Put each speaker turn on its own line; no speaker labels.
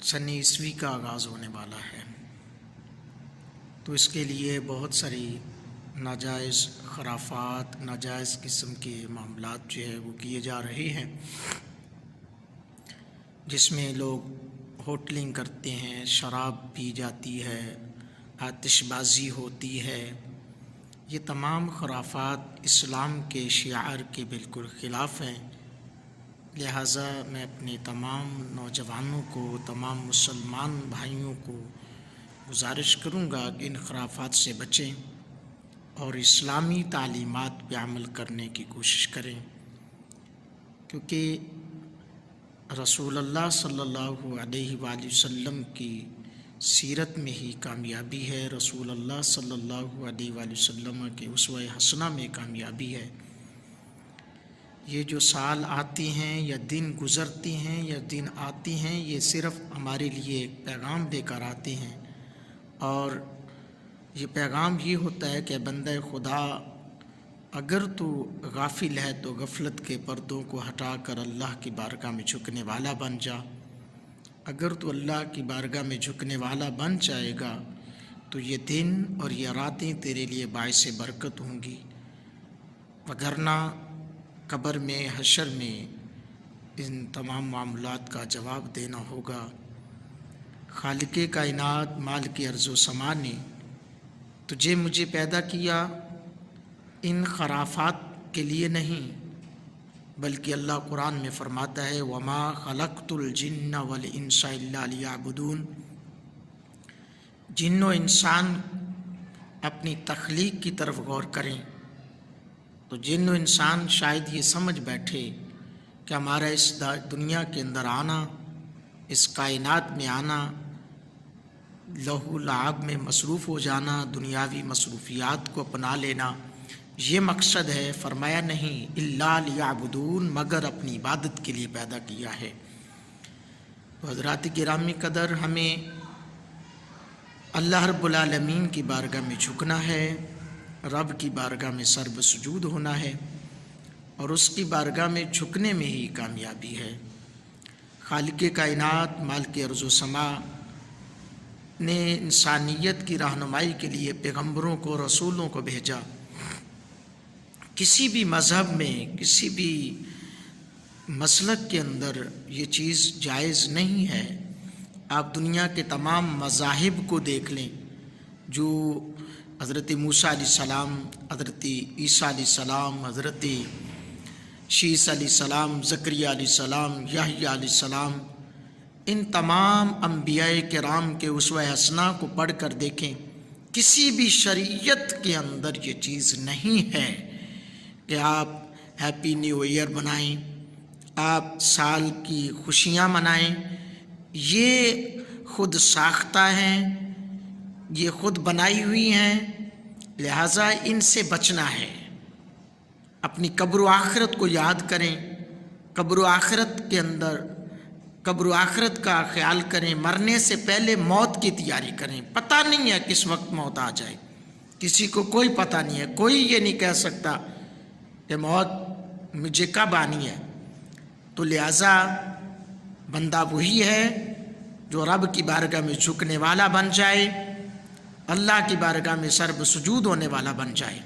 سن عیسوی کا آغاز ہونے والا ہے، تو اس کے لیے بہت ساری ناجائز خرافات، ناجائز قسم کے معاملات جو ہے وہ کیے جا رہے ہیں، جس میں لوگ ہوٹلنگ کرتے ہیں، شراب پی جاتی ہے، آتش بازی ہوتی ہے۔ یہ تمام خرافات اسلام کے شعار کے بالکل خلاف ہیں۔ لہٰذا میں اپنے تمام نوجوانوں کو، تمام مسلمان بھائیوں کو گزارش کروں گا کہ ان خرافات سے بچیں اور اسلامی تعلیمات پہ عمل کرنے کی کوشش کریں، کیونکہ رسول اللہ صلی اللہ علیہ وآلہ وسلم کی سیرت میں ہی کامیابی ہے، رسول اللہ صلی اللہ علیہ وآلہ وسلم کے اسوہ حسنہ میں کامیابی ہے۔ یہ جو سال آتے ہیں یا دن گزرتے ہیں یا دن آتے ہیں، یہ صرف ہمارے لیے ایک پیغام دے کر آتے ہیں، اور یہ پیغام یہ ہوتا ہے کہ بندہ خدا، اگر تو غافل ہے تو غفلت کے پردوں کو ہٹا کر اللہ کی بارگاہ میں جھکنے والا بن جا۔ اگر تو اللہ کی بارگاہ میں جھکنے والا بن جائے گا تو یہ دن اور یہ راتیں تیرے لیے باعث برکت ہوں گی، وگرنہ قبر میں، حشر میں ان تمام معاملات کا جواب دینا ہوگا۔ خالق کائنات، مالک ارض و سما نے تجھے مجھے پیدا کیا ان خرافات کے لیے نہیں، بلکہ اللہ قرآن میں فرماتا ہے وَمَا خَلَقْتُ الْجِنَّ وَالْإِنسَ إِلَّا لِيَعْبُدُونَ۔ جن و انسان اپنی تخلیق کی طرف غور کریں تو جن و انسان شاید یہ سمجھ بیٹھے کہ ہمارا اس دنیا کے اندر آنا، اس کائنات میں آنا، لہو لعب میں مصروف ہو جانا، دنیاوی مصروفیات کو اپنا لینا، یہ مقصد ہے۔ فرمایا نہیں، الا لیعبدون، مگر اپنی عبادت کے لیے پیدا کیا ہے۔ تو حضرات گرامی قدر، ہمیں اللہ رب العالمین کی بارگاہ میں جھکنا ہے، رب کی بارگاہ میں سر بسجود ہونا ہے، اور اس کی بارگاہ میں جھکنے میں ہی کامیابی ہے۔ خالق کائنات، مالک ارض و سما نے انسانیت کی رہنمائی کے لیے پیغمبروں کو، رسولوں کو بھیجا۔ کسی بھی مذہب میں، کسی بھی مسلک کے اندر یہ چیز جائز نہیں ہے۔ آپ دنیا کے تمام مذاہب کو دیکھ لیں، جو حضرت موسیٰ علیہ السلام، حضرت عیسیٰ علیہ السلام، حضرت شیس علیہ السلام، زکریا علیہ السلام، یحییٰ علیہ السلام، ان تمام انبیاء کرام کے اسوہ حسنہ کو پڑھ کر دیکھیں، کسی بھی شریعت کے اندر یہ چیز نہیں ہے کہ آپ ہیپی نیو ایئر منائیں، آپ سال کی خوشیاں منائیں۔ یہ خود ساختہ ہیں، یہ خود بنائی ہوئی ہیں، لہٰذا ان سے بچنا ہے۔ اپنی قبر و آخرت کو یاد کریں، قبر و آخرت کے اندر، قبر و آخرت کا خیال کریں، مرنے سے پہلے موت کی تیاری کریں۔ پتہ نہیں ہے کس وقت موت آ جائے، کسی کو کوئی پتہ نہیں ہے، کوئی یہ نہیں کہہ سکتا کہ موت مجھے کب آنی ہے۔ تو لہٰذا بندہ وہی ہے جو رب کی بارگاہ میں جھکنے والا بن جائے، اللہ کی بارگاہ میں سر بسجود ہونے والا بن جائے۔